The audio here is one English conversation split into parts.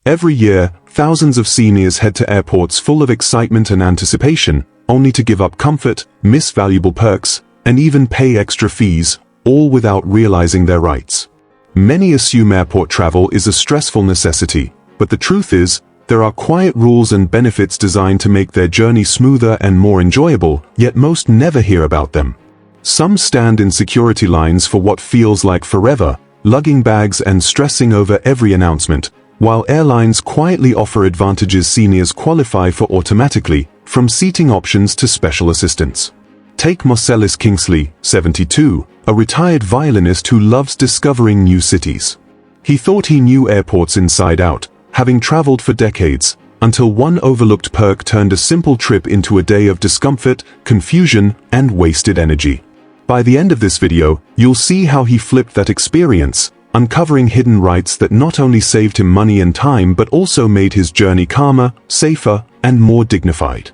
Every year, thousands of seniors head to airports full of excitement and anticipation, only to give up comfort, miss valuable perks, and even pay extra fees, all without realizing their rights. Many assume airport travel is a stressful necessity, but the truth is, there are quiet rules and benefits designed to make their journey smoother and more enjoyable, yet most never hear about them. Some stand in security lines for what feels like forever, lugging bags and stressing over every announcement, while airlines quietly offer advantages seniors qualify for automatically, from seating options to special assistance. Take Marcellus Kingsley, 72, a retired violinist who loves discovering new cities. He thought he knew airports inside out, having traveled for decades, until one overlooked perk turned a simple trip into a day of discomfort, confusion, and wasted energy. By the end of this video, you'll see how he flipped that experience, uncovering hidden rights that not only saved him money and time but also made his journey calmer, safer, and more dignified.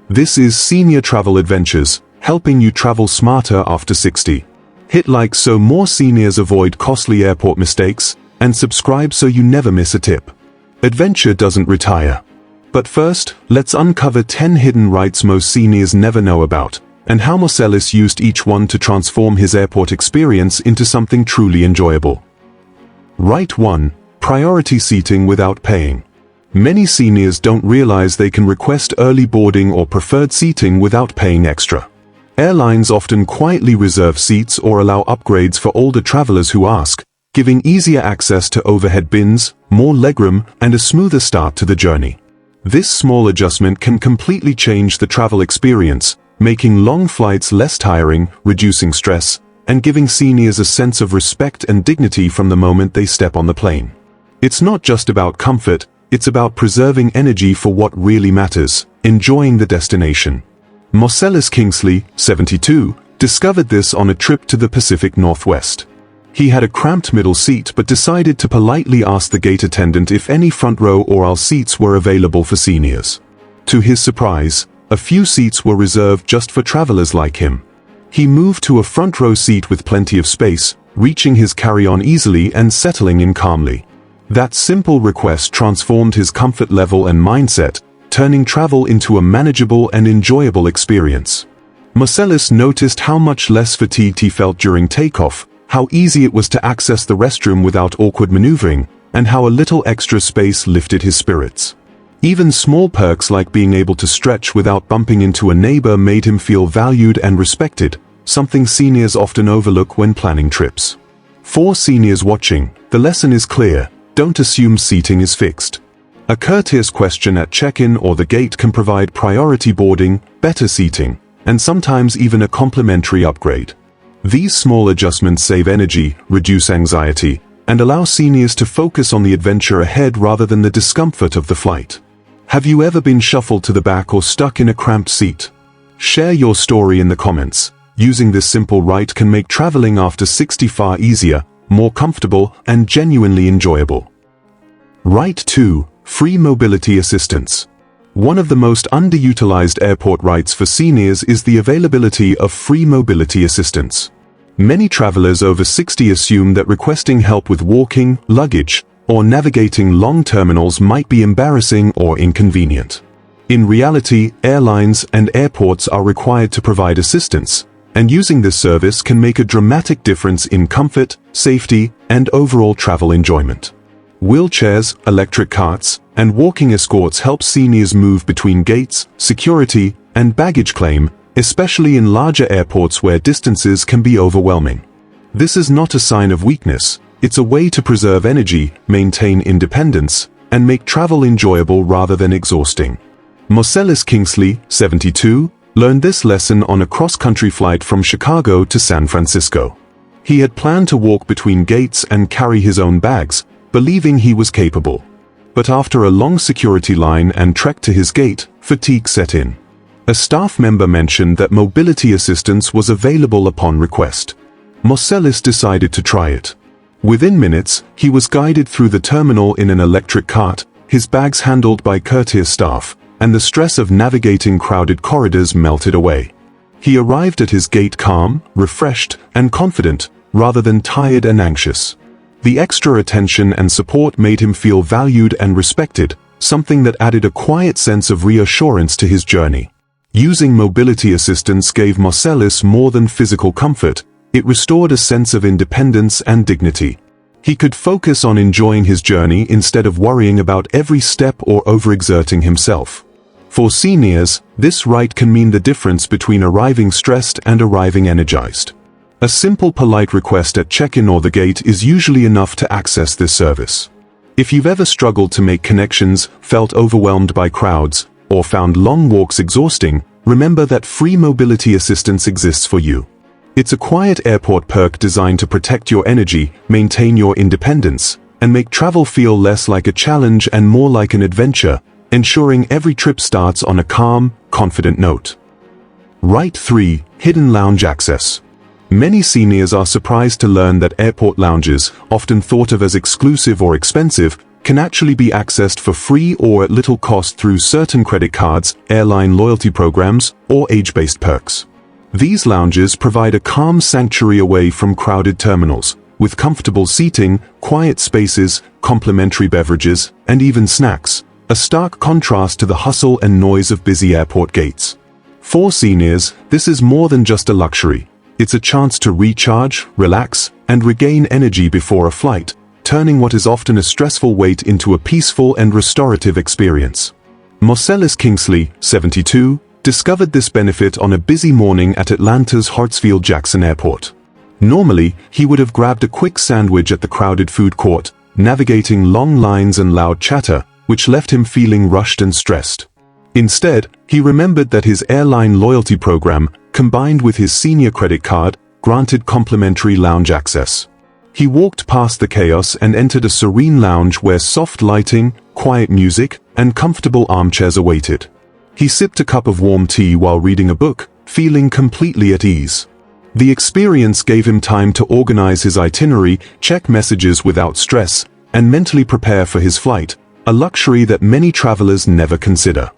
This is Senior Travel Adventures, helping you travel smarter after 60. Hit like so more seniors avoid costly airport mistakes, and subscribe so you never miss a tip. Adventure doesn't retire. But first, let's uncover 10 hidden rights most seniors never know about, and how Marcellus used each one to transform his airport experience into something truly enjoyable. Right 1. Priority seating without paying. Many seniors don't realize they can request early boarding or preferred seating without paying extra. Airlines often quietly reserve seats or allow upgrades for older travelers who ask, giving easier access to overhead bins, more legroom, and a smoother start to the journey. This small adjustment can completely change the travel experience, making long flights less tiring, reducing stress, and giving seniors a sense of respect and dignity from the moment they step on the plane. It's not just about comfort, it's about preserving energy for what really matters, enjoying the destination. Marcellus Kingsley, 72, discovered this on a trip to the Pacific Northwest. He had a cramped middle seat but decided to politely ask the gate attendant if any front row or aisle seats were available for seniors. To his surprise, a few seats were reserved just for travelers like him. He moved to a front row seat with plenty of space, reaching his carry-on easily and settling in calmly. That simple request transformed his comfort level and mindset, turning travel into a manageable and enjoyable experience. Marcellus noticed how much less fatigued he felt during takeoff, how easy it was to access the restroom without awkward maneuvering, and how a little extra space lifted his spirits. Even small perks like being able to stretch without bumping into a neighbor made him feel valued and respected, something seniors often overlook when planning trips. For seniors watching, the lesson is clear: don't assume seating is fixed. A courteous question at check-in or the gate can provide priority boarding, better seating, and sometimes even a complimentary upgrade. These small adjustments save energy, reduce anxiety, and allow seniors to focus on the adventure ahead rather than the discomfort of the flight. Have you ever been shuffled to the back or stuck in a cramped seat? Share your story in the comments. Using this simple right can make traveling after 60 far easier, more comfortable, and genuinely enjoyable. Right 2. Free mobility assistance. One of the most underutilized airport rights for seniors is the availability of free mobility assistance. Many travelers over 60 assume that requesting help with walking, luggage, or navigating long terminals might be embarrassing or inconvenient. In reality, airlines and airports are required to provide assistance, and using this service can make a dramatic difference in comfort, safety, and overall travel enjoyment. Wheelchairs, electric carts, and walking escorts help seniors move between gates, security, and baggage claim, especially in larger airports where distances can be overwhelming. This is not a sign of weakness, it's a way to preserve energy, maintain independence, and make travel enjoyable rather than exhausting. Marcellus Kingsley, 72, learned this lesson on a cross-country flight from Chicago to San Francisco. He had planned to walk between gates and carry his own bags, believing he was capable. But after a long security line and trek to his gate, fatigue set in. A staff member mentioned that mobility assistance was available upon request. Marcellus decided to try it. Within minutes, he was guided through the terminal in an electric cart, his bags handled by courteous staff, and the stress of navigating crowded corridors melted away. He arrived at his gate calm, refreshed, and confident, rather than tired and anxious. The extra attention and support made him feel valued and respected, something that added a quiet sense of reassurance to his journey. Using mobility assistance gave Marcellus more than physical comfort, it restored a sense of independence and dignity. He could focus on enjoying his journey instead of worrying about every step or overexerting himself. For seniors, this right can mean the difference between arriving stressed and arriving energized. A simple polite request at check-in or the gate is usually enough to access this service. If you've ever struggled to make connections, felt overwhelmed by crowds, or found long walks exhausting, remember that free mobility assistance exists for you. It's a quiet airport perk designed to protect your energy, maintain your independence, and make travel feel less like a challenge and more like an adventure, ensuring every trip starts on a calm, confident note. Right 3. Hidden lounge access. Many seniors are surprised to learn that airport lounges, often thought of as exclusive or expensive, can actually be accessed for free or at little cost through certain credit cards, airline loyalty programs, or age-based perks. These lounges provide a calm sanctuary away from crowded terminals, with comfortable seating, quiet spaces, complimentary beverages, and even snacks, a stark contrast to the hustle and noise of busy airport gates. For seniors, this is more than just a luxury. It's a chance to recharge, relax, and regain energy before a flight, turning what is often a stressful wait into a peaceful and restorative experience. Marcellus Kingsley, 72, discovered this benefit on a busy morning at Atlanta's Hartsfield-Jackson Airport. Normally, he would have grabbed a quick sandwich at the crowded food court, navigating long lines and loud chatter, which left him feeling rushed and stressed. Instead, he remembered that his airline loyalty program, combined with his senior credit card, granted complimentary lounge access. He walked past the chaos and entered a serene lounge where soft lighting, quiet music, and comfortable armchairs awaited. He sipped a cup of warm tea while reading a book, feeling completely at ease. The experience gave him time to organize his itinerary, check messages without stress, and mentally prepare for his flight, a luxury that many travelers never consider.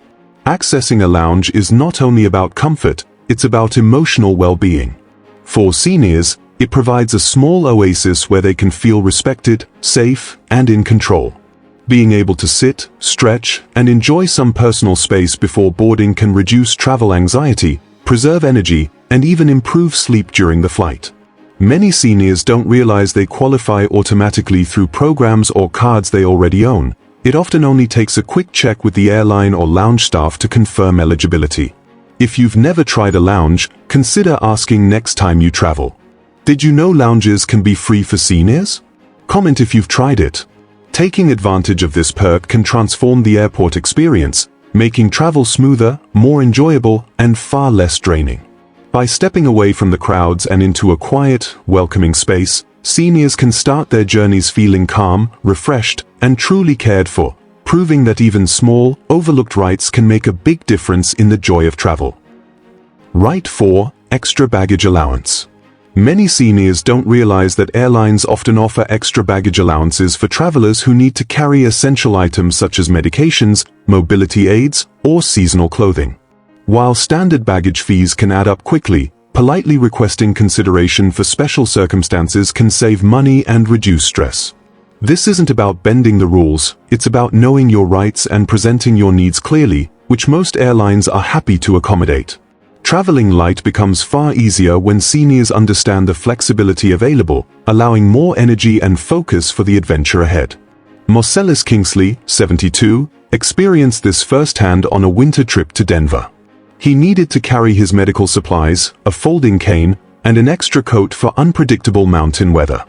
Accessing a lounge is not only about comfort, it's about emotional well-being. For seniors, it provides a small oasis where they can feel respected, safe, and in control. Being able to sit, stretch, and enjoy some personal space before boarding can reduce travel anxiety, preserve energy, and even improve sleep during the flight. Many seniors don't realize they qualify automatically through programs or cards they already own. It often only takes a quick check with the airline or lounge staff to confirm eligibility. If you've never tried a lounge, consider asking next time you travel. Did you know lounges can be free for seniors? Comment if you've tried it. Taking advantage of this perk can transform the airport experience, making travel smoother, more enjoyable, and far less draining. By stepping away from the crowds and into a quiet, welcoming space, seniors can start their journeys feeling calm, refreshed, and truly cared for, proving that even small, overlooked rights can make a big difference in the joy of travel. Right 4. Extra baggage allowance. Many seniors don't realize that airlines often offer extra baggage allowances for travelers who need to carry essential items such as medications, mobility aids, or seasonal clothing. While standard baggage fees can add up quickly, politely requesting consideration for special circumstances can save money and reduce stress. This isn't about bending the rules, it's about knowing your rights and presenting your needs clearly, which most airlines are happy to accommodate. Traveling light becomes far easier when seniors understand the flexibility available, allowing more energy and focus for the adventure ahead. Marcellus Kingsley, 72, experienced this firsthand on a winter trip to Denver. He needed to carry his medical supplies, a folding cane, and an extra coat for unpredictable mountain weather.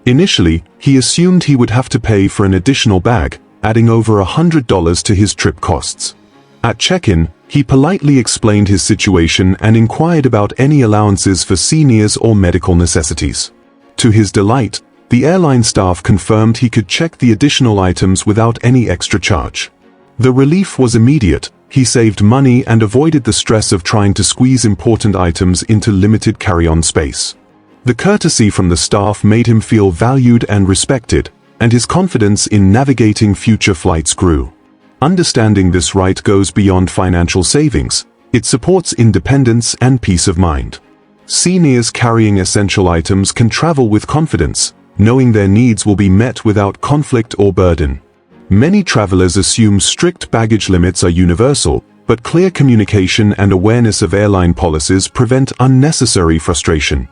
Initially, he assumed he would have to pay for an additional bag, adding over $100 to his trip costs. At check-in, he politely explained his situation and inquired about any allowances for seniors or medical necessities. To his delight, the airline staff confirmed he could check the additional items without any extra charge. The relief was immediate. He saved money and avoided the stress of trying to squeeze important items into limited carry-on space. The courtesy from the staff made him feel valued and respected, and his confidence in navigating future flights grew. Understanding this right goes beyond financial savings. It supports independence and peace of mind. Seniors carrying essential items can travel with confidence, knowing their needs will be met without conflict or burden. Many travelers assume strict baggage limits are universal, but clear communication and awareness of airline policies prevent unnecessary frustration.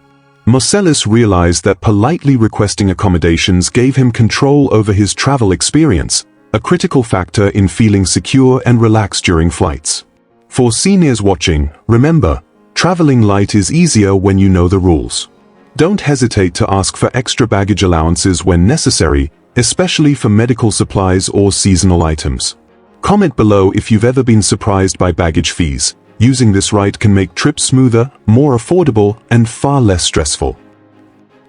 Marcellus realized that politely requesting accommodations gave him control over his travel experience, a critical factor in feeling secure and relaxed during flights. For seniors watching, remember, traveling light is easier when you know the rules. Don't hesitate to ask for extra baggage allowances when necessary, especially for medical supplies or seasonal items. Comment below if you've ever been surprised by baggage fees. Using this right can make trips smoother, more affordable, and far less stressful.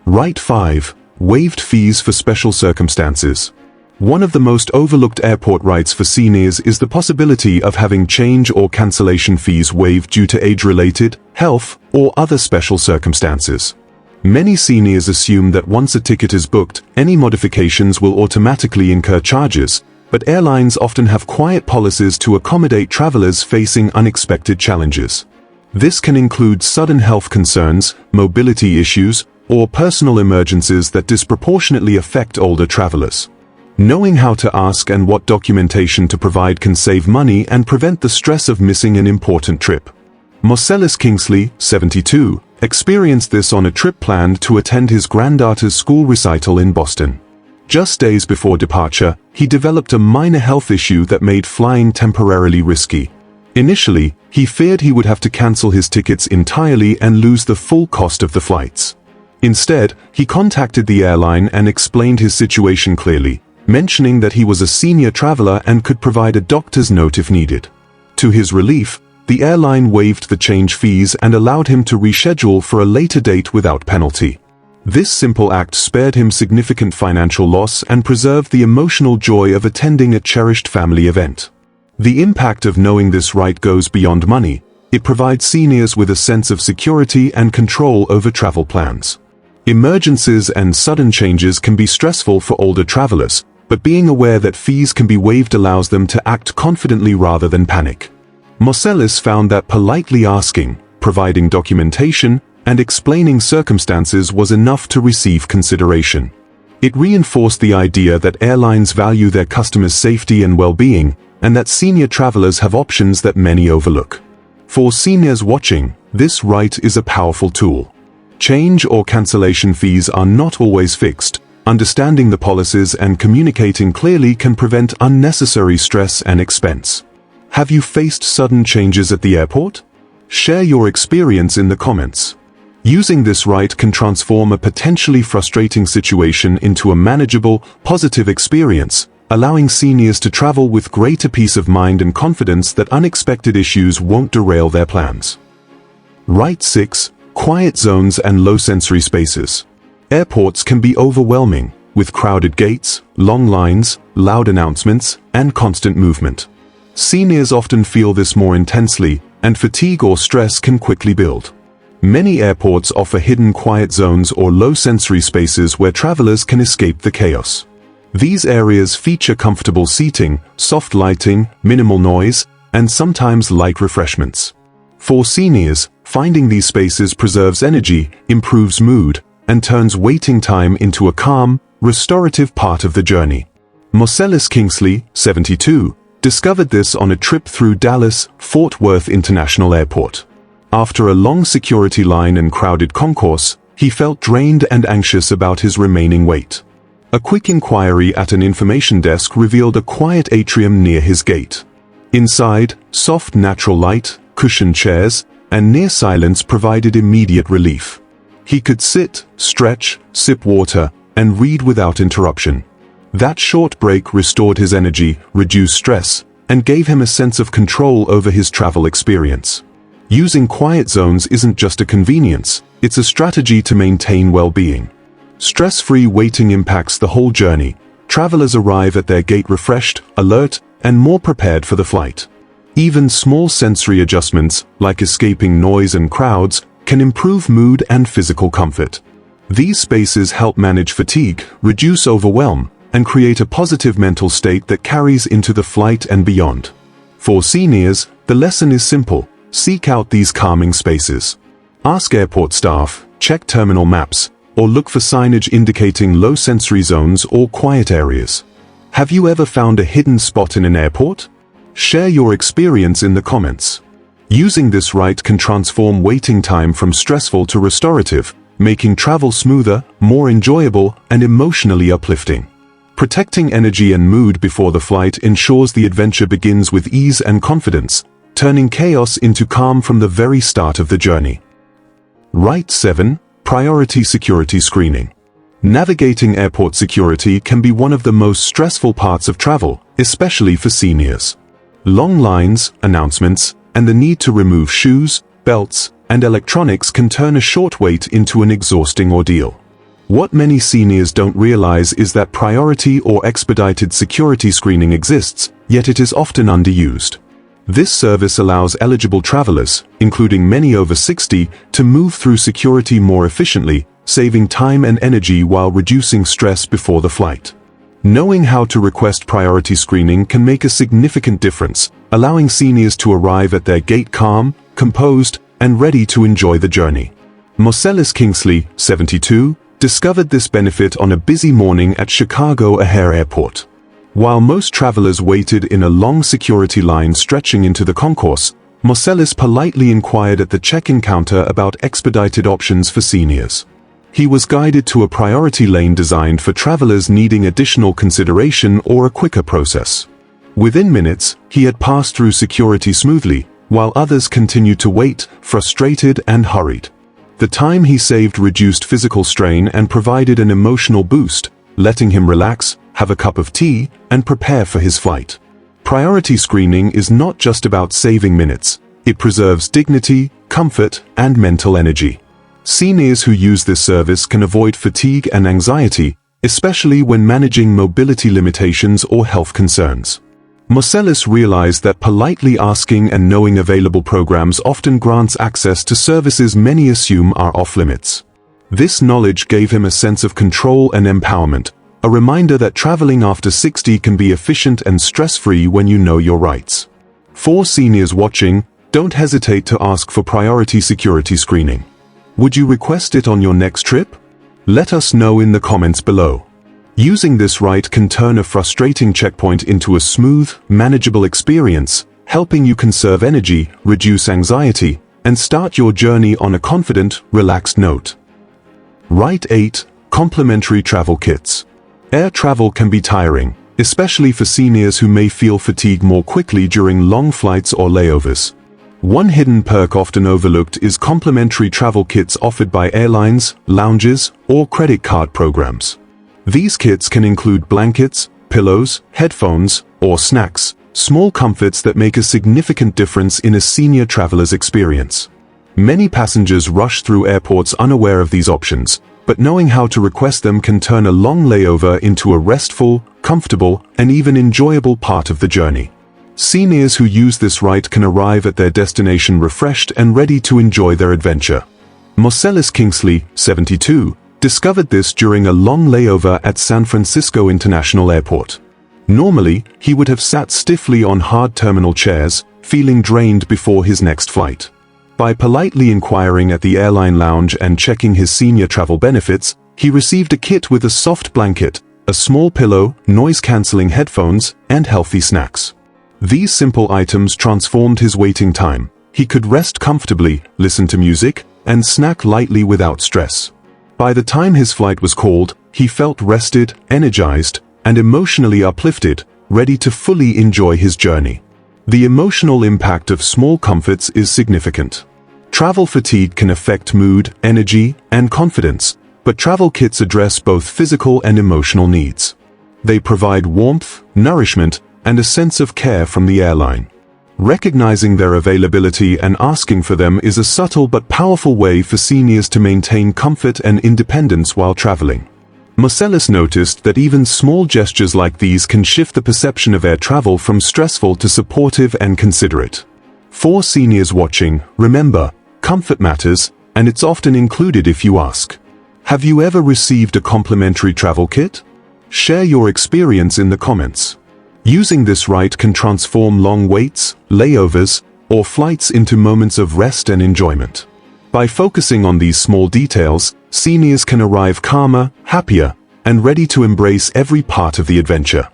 Right 5. Waived fees for special circumstances. One of the most overlooked airport rights for seniors is the possibility of having change or cancellation fees waived due to age-related, health, or other special circumstances. Many seniors assume that once a ticket is booked, any modifications will automatically incur charges, but airlines often have quiet policies to accommodate travelers facing unexpected challenges. This can include sudden health concerns, mobility issues, or personal emergencies that disproportionately affect older travelers. Knowing how to ask and what documentation to provide can save money and prevent the stress of missing an important trip. Marcellus Kingsley, 72, experienced this on a trip planned to attend his granddaughter's school recital in Boston. Just days before departure, he developed a minor health issue that made flying temporarily risky. Initially, he feared he would have to cancel his tickets entirely and lose the full cost of the flights. Instead, he contacted the airline and explained his situation clearly, mentioning that he was a senior traveler and could provide a doctor's note if needed. To his relief, the airline waived the change fees and allowed him to reschedule for a later date without penalty. This simple act spared him significant financial loss and preserved the emotional joy of attending a cherished family event. The impact of knowing this right goes beyond money. It provides seniors with a sense of security and control over travel plans. Emergencies and sudden changes can be stressful for older travelers, but being aware that fees can be waived allows them to act confidently rather than panic. Marcellus found that politely asking, providing documentation, and explaining circumstances was enough to receive consideration. It reinforced the idea that airlines value their customers' safety and well-being, and that senior travelers have options that many overlook. For seniors watching, this right is a powerful tool. Change or cancellation fees are not always fixed. Understanding the policies and communicating clearly can prevent unnecessary stress and expense. Have you faced sudden changes at the airport? Share your experience in the comments. Using this right can transform a potentially frustrating situation into a manageable, positive experience, allowing seniors to travel with greater peace of mind and confidence that unexpected issues won't derail their plans. Right 6. Quiet zones and low sensory spaces. Airports can be overwhelming, with crowded gates, long lines, loud announcements, and constant movement. Seniors often feel this more intensely, and fatigue or stress can quickly build. Many airports offer hidden quiet zones or low sensory spaces where travelers can escape the chaos. These areas feature comfortable seating, soft lighting, minimal noise, and sometimes light refreshments. For seniors, finding these spaces preserves energy, improves mood, and turns waiting time into a calm, restorative part of the journey. Marcellus Kingsley, 72, discovered this on a trip through Dallas-Fort Worth International Airport. After a long security line and crowded concourse, he felt drained and anxious about his remaining wait. A quick inquiry at an information desk revealed a quiet atrium near his gate. Inside, soft natural light, cushioned chairs, and near silence provided immediate relief. He could sit, stretch, sip water, and read without interruption. That short break restored his energy, reduced stress, and gave him a sense of control over his travel experience. Using quiet zones isn't just a convenience, it's a strategy to maintain well-being. Stress-free waiting impacts the whole journey. Travelers arrive at their gate refreshed, alert, and more prepared for the flight. Even small sensory adjustments, like escaping noise and crowds, can improve mood and physical comfort. These spaces help manage fatigue, reduce overwhelm, and create a positive mental state that carries into the flight and beyond. For seniors, the lesson is simple. Seek out these calming spaces. Ask airport staff, check terminal maps, or look for signage indicating low sensory zones or quiet areas. Have you ever found a hidden spot in an airport? Share your experience in the comments. Using this right can transform waiting time from stressful to restorative, making travel smoother, more enjoyable, and emotionally uplifting. Protecting energy and mood before the flight ensures the adventure begins with ease and confidence, turning chaos into calm from the very start of the journey. Right 7. Priority security screening. Navigating airport security can be one of the most stressful parts of travel, especially for seniors. Long lines, announcements, and the need to remove shoes, belts, and electronics can turn a short wait into an exhausting ordeal. What many seniors don't realize is that priority or expedited security screening exists, yet it is often underused. This service allows eligible travelers, including many over 60, to move through security more efficiently, saving time and energy while reducing stress before the flight. Knowing how to request priority screening can make a significant difference, allowing seniors to arrive at their gate calm, composed, and ready to enjoy the journey. Marcellus Kingsley, 72, discovered this benefit on a busy morning at Chicago O'Hare Airport. While most travelers waited in a long security line stretching into the concourse, Marcellus politely inquired at the check-in counter about expedited options for seniors. He was guided to a priority lane designed for travelers needing additional consideration or a quicker process. Within minutes, he had passed through security smoothly, while others continued to wait, frustrated and hurried. The time he saved reduced physical strain and provided an emotional boost, letting him relax, have a cup of tea, and prepare for his flight. Priority screening is not just about saving minutes. It preserves dignity, comfort, and mental energy. Seniors who use this service can avoid fatigue and anxiety, especially when managing mobility limitations or health concerns. Marcellus realized that politely asking and knowing available programs often grants access to services many assume are off-limits. This knowledge gave him a sense of control and empowerment, a reminder that traveling after 60 can be efficient and stress-free when you know your rights. For seniors watching, don't hesitate to ask for priority security screening. Would you request it on your next trip? Let us know in the comments below. Using this right can turn a frustrating checkpoint into a smooth, manageable experience, helping you conserve energy, reduce anxiety, and start your journey on a confident, relaxed note. Right 8. Complimentary travel kits. Air travel can be tiring, especially for seniors who may feel fatigue more quickly during long flights or layovers. One hidden perk often overlooked is complimentary travel kits offered by airlines, lounges, or credit card programs. These kits can include blankets, pillows, headphones, or snacks, small comforts that make a significant difference in a senior traveler's experience. Many passengers rush through airports unaware of these options, but knowing how to request them can turn a long layover into a restful, comfortable, and even enjoyable part of the journey. Seniors who use this right can arrive at their destination refreshed and ready to enjoy their adventure. Marcellus Kingsley, 72, discovered this during a long layover at San Francisco International Airport. Normally, he would have sat stiffly on hard terminal chairs, feeling drained before his next flight. By politely inquiring at the airline lounge and checking his senior travel benefits, he received a kit with a soft blanket, a small pillow, noise-canceling headphones, and healthy snacks. These simple items transformed his waiting time. He could rest comfortably, listen to music, and snack lightly without stress. By the time his flight was called, he felt rested, energized, and emotionally uplifted, ready to fully enjoy his journey. The emotional impact of small comforts is significant. Travel fatigue can affect mood, energy, and confidence, but travel kits address both physical and emotional needs. They provide warmth, nourishment, and a sense of care from the airline. Recognizing their availability and asking for them is a subtle but powerful way for seniors to maintain comfort and independence while traveling. Marcellus noticed that even small gestures like these can shift the perception of air travel from stressful to supportive and considerate. For seniors watching, remember, comfort matters, and it's often included if you ask. Have you ever received a complimentary travel kit? Share your experience in the comments. Using this right can transform long waits, layovers, or flights into moments of rest and enjoyment. By focusing on these small details, seniors can arrive calmer, happier, and ready to embrace every part of the adventure.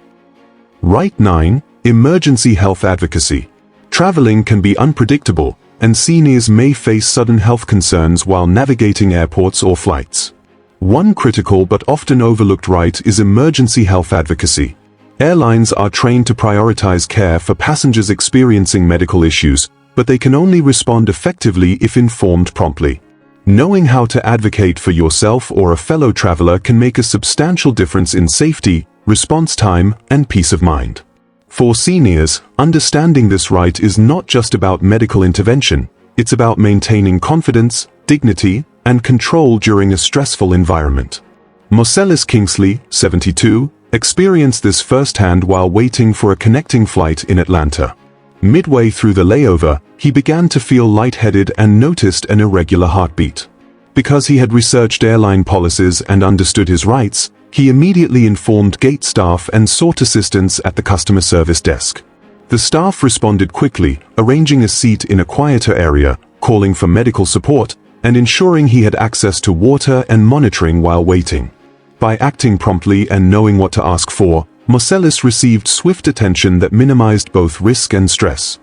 Right 9. Emergency health advocacy. Traveling can be unpredictable, and seniors may face sudden health concerns while navigating airports or flights. One critical but often overlooked right is emergency health advocacy. Airlines are trained to prioritize care for passengers experiencing medical issues, but they can only respond effectively if informed promptly. Knowing how to advocate for yourself or a fellow traveler can make a substantial difference in safety, response time, and peace of mind. For seniors, understanding this right is not just about medical intervention, it's about maintaining confidence, dignity, and control during a stressful environment. Marcellus Kingsley, 72, experienced this firsthand while waiting for a connecting flight in Atlanta. Midway through the layover, he began to feel lightheaded and noticed an irregular heartbeat. Because he had researched airline policies and understood his rights, he immediately informed gate staff and sought assistance at the customer service desk. The staff responded quickly, arranging a seat in a quieter area, calling for medical support, and ensuring he had access to water and monitoring while waiting. By acting promptly and knowing what to ask for, Marcellus received swift attention that minimized both risk and stress.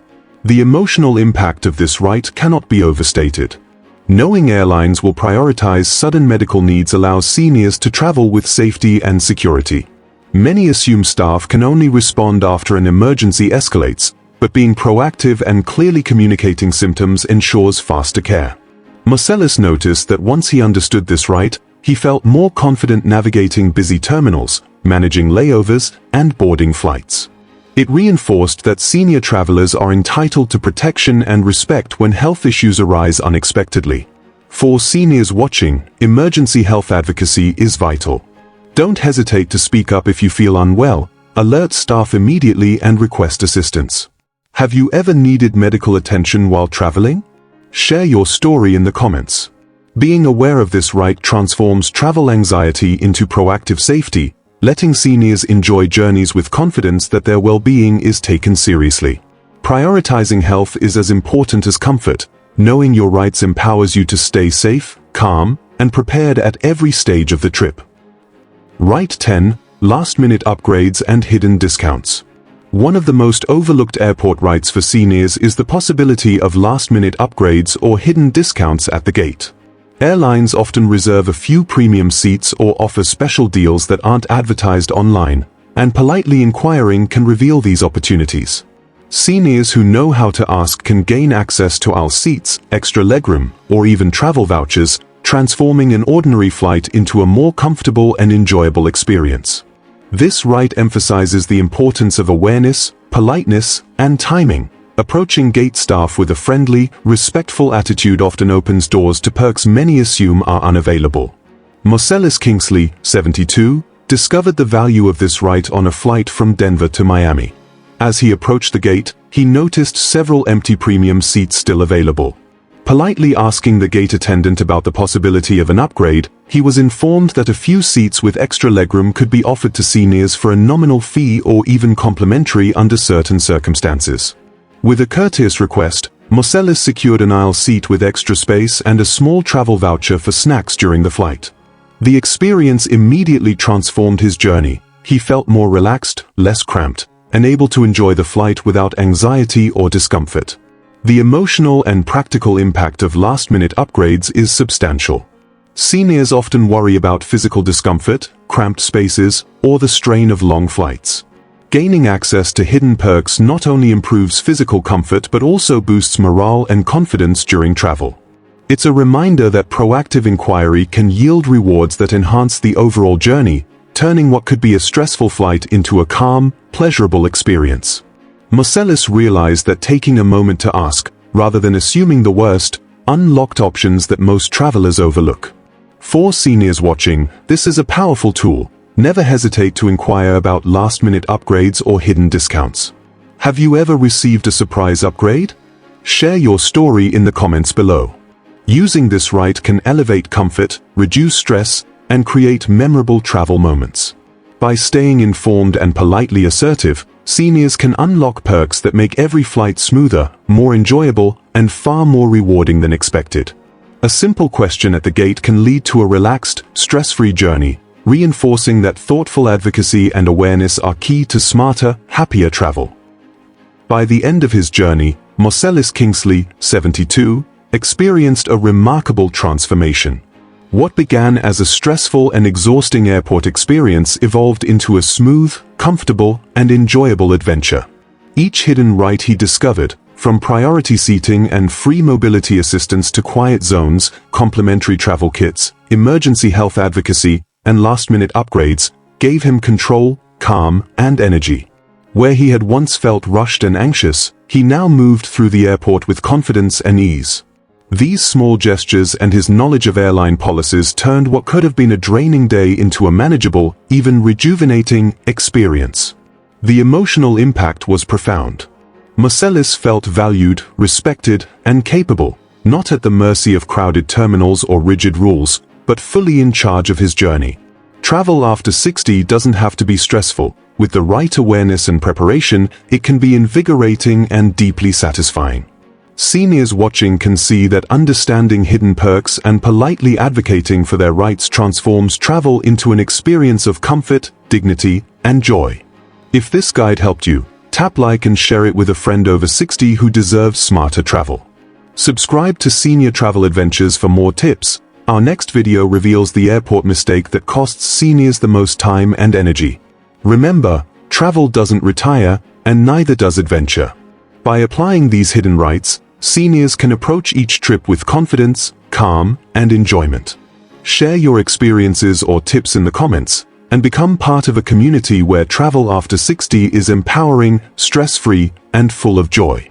The emotional impact of this right cannot be overstated. Knowing airlines will prioritize sudden medical needs allows seniors to travel with safety and security. Many assume staff can only respond after an emergency escalates, but being proactive and clearly communicating symptoms ensures faster care. Marcellus noticed that once he understood this right, he felt more confident navigating busy terminals, managing layovers, and boarding flights. It reinforced that senior travelers are entitled to protection and respect when health issues arise unexpectedly. For seniors watching, emergency health advocacy is vital. Don't hesitate to speak up if you feel unwell, alert staff immediately and request assistance. Have you ever needed medical attention while traveling? Share your story in the comments. Being aware of this right transforms travel anxiety into proactive safety, letting seniors enjoy journeys with confidence that their well-being is taken seriously. Prioritizing health is as important as comfort. Knowing your rights empowers you to stay safe, calm, and prepared at every stage of the trip. Right 10. Last-minute upgrades and hidden discounts. One of the most overlooked airport rights for seniors is the possibility of last-minute upgrades or hidden discounts at the gate. Airlines often reserve a few premium seats or offer special deals that aren't advertised online, and politely inquiring can reveal these opportunities. Seniors who know how to ask can gain access to aisle seats, extra legroom, or even travel vouchers, transforming an ordinary flight into a more comfortable and enjoyable experience. This right emphasizes the importance of awareness, politeness, and timing. Approaching gate staff with a friendly, respectful attitude often opens doors to perks many assume are unavailable. Marcellus Kingsley, 72, discovered the value of this right on a flight from Denver to Miami. As he approached the gate, he noticed several empty premium seats still available. Politely asking the gate attendant about the possibility of an upgrade, he was informed that a few seats with extra legroom could be offered to seniors for a nominal fee or even complimentary under certain circumstances. With a courteous request, Marcellus secured an aisle seat with extra space and a small travel voucher for snacks during the flight. The experience immediately transformed his journey. He felt more relaxed, less cramped, and able to enjoy the flight without anxiety or discomfort. The emotional and practical impact of last-minute upgrades is substantial. Seniors often worry about physical discomfort, cramped spaces, or the strain of long flights. Gaining access to hidden perks not only improves physical comfort but also boosts morale and confidence during travel. It's a reminder that proactive inquiry can yield rewards that enhance the overall journey, turning what could be a stressful flight into a calm, pleasurable experience. Marcellus realized that taking a moment to ask, rather than assuming the worst, unlocked options that most travelers overlook. For seniors watching, this is a powerful tool. Never hesitate to inquire about last-minute upgrades or hidden discounts. Have you ever received a surprise upgrade? Share your story in the comments below. Using this right can elevate comfort, reduce stress, and create memorable travel moments. By staying informed and politely assertive, seniors can unlock perks that make every flight smoother, more enjoyable, and far more rewarding than expected. A simple question at the gate can lead to a relaxed, stress-free journey, reinforcing that thoughtful advocacy and awareness are key to smarter, happier travel. By the end of his journey, Marcellus Kingsley, 72, experienced a remarkable transformation. What began as a stressful and exhausting airport experience evolved into a smooth, comfortable, and enjoyable adventure. Each hidden right he discovered, from priority seating and free mobility assistance to quiet zones, complimentary travel kits, emergency health advocacy, and last-minute upgrades, gave him control, calm, and energy. Where he had once felt rushed and anxious, he now moved through the airport with confidence and ease. These small gestures and his knowledge of airline policies turned what could have been a draining day into a manageable, even rejuvenating, experience. The emotional impact was profound. Marcellus felt valued, respected, and capable, not at the mercy of crowded terminals or rigid rules, but fully in charge of his journey. Travel after 60 doesn't have to be stressful. With the right awareness and preparation, it can be invigorating and deeply satisfying. Seniors watching can see that understanding hidden perks and politely advocating for their rights transforms travel into an experience of comfort, dignity, and joy. If this guide helped you, tap like and share it with a friend over 60 who deserves smarter travel. Subscribe to Senior Travel Adventures for more tips. Our next video reveals the airport mistake that costs seniors the most time and energy. Remember, travel doesn't retire, and neither does adventure. By applying these hidden rights, seniors can approach each trip with confidence, calm, and enjoyment. Share your experiences or tips in the comments, and become part of a community where travel after 60 is empowering, stress-free, and full of joy.